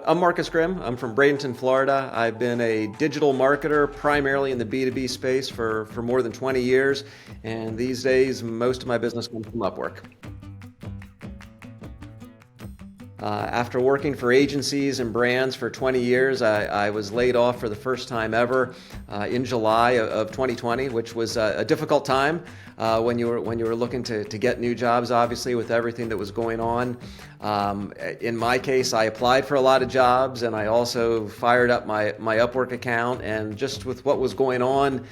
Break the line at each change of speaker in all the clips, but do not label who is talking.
I'm Marcus Grimm. I'm from Bradenton, Florida. I've been a digital marketer primarily in the B2B space for more than 20 years. And these days, most of my business comes from Upwork. After working for agencies and brands for 20 years, I was laid off for the first time ever in July of 2020, which was a difficult time when you were looking to get new jobs, obviously, with everything that was going on. In my case, I applied for a lot of jobs, and I also fired up my Upwork account. And just with what was going on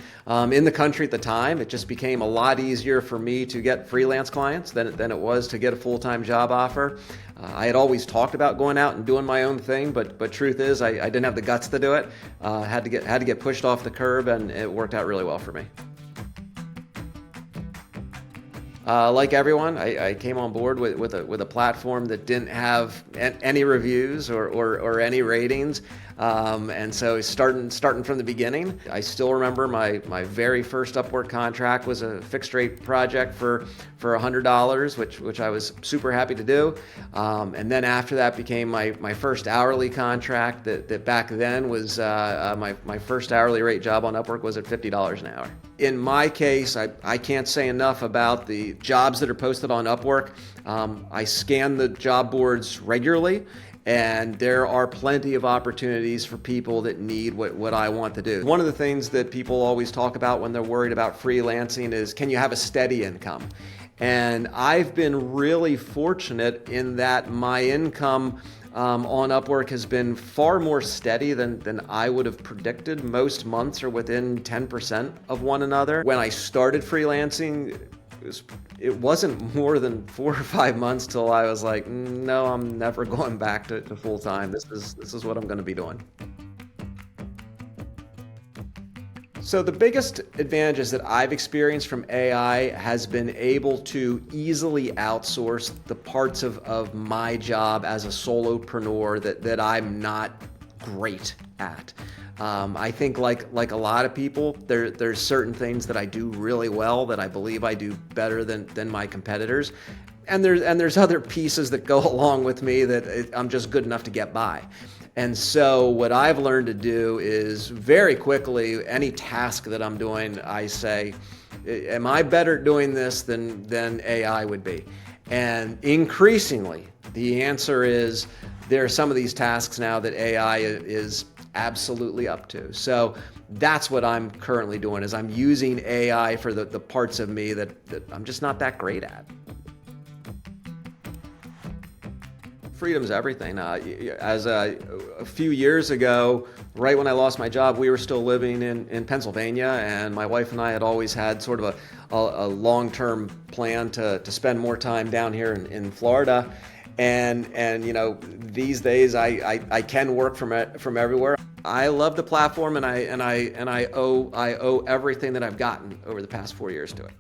in the country at the time, it just became a lot easier for me to get freelance clients than it was to get a full-time job offer. I had always talked about going out and doing my own thing, but truth is, I didn't have the guts to do it. Had to get pushed off the curb, and it worked out really well for me. Like everyone, I came on board with a platform that didn't have any reviews or any ratings, and so starting from the beginning. I still remember my very first Upwork contract was a fixed rate project for $100, which I was super happy to do, and then after that became my first hourly contract. That back then was my first hourly rate job on Upwork was at $50 an hour. In my case, I can't say enough about the jobs that are posted on Upwork. I scan the job boards regularly, and there are plenty of opportunities for people that need what I want to do. One of the things that people always talk about when they're worried about freelancing is, can you have a steady income? And I've been really fortunate in that my income on Upwork has been far more steady than I would have predicted. Most months are within 10% of one another. When I started freelancing, it wasn't more than 4 or 5 months till I was like, no, I'm never going back to full time. This is what I'm going to be doing. So the biggest advantages that I've experienced from AI has been able to easily outsource the parts of my job as a solopreneur that I'm not great at. I think like a lot of people, there's certain things that I do really well that I believe I do better than my competitors. And there's other pieces that go along with me that I'm just good enough to get by. And so what I've learned to do is very quickly, any task that I'm doing, I say, am I better at doing this than AI would be? And increasingly, the answer is there are some of these tasks now that AI is absolutely up to. So that's what I'm currently doing, is I'm using AI for the parts of me that I'm just not that great at. Freedom's everything. As a few years ago, right when I lost my job, we were still living in Pennsylvania, and my wife and I had always had sort of a long-term plan to spend more time down here in Florida. And you know, these days I can work from everywhere. I love the platform, and I owe everything that I've gotten over the past 4 years to it.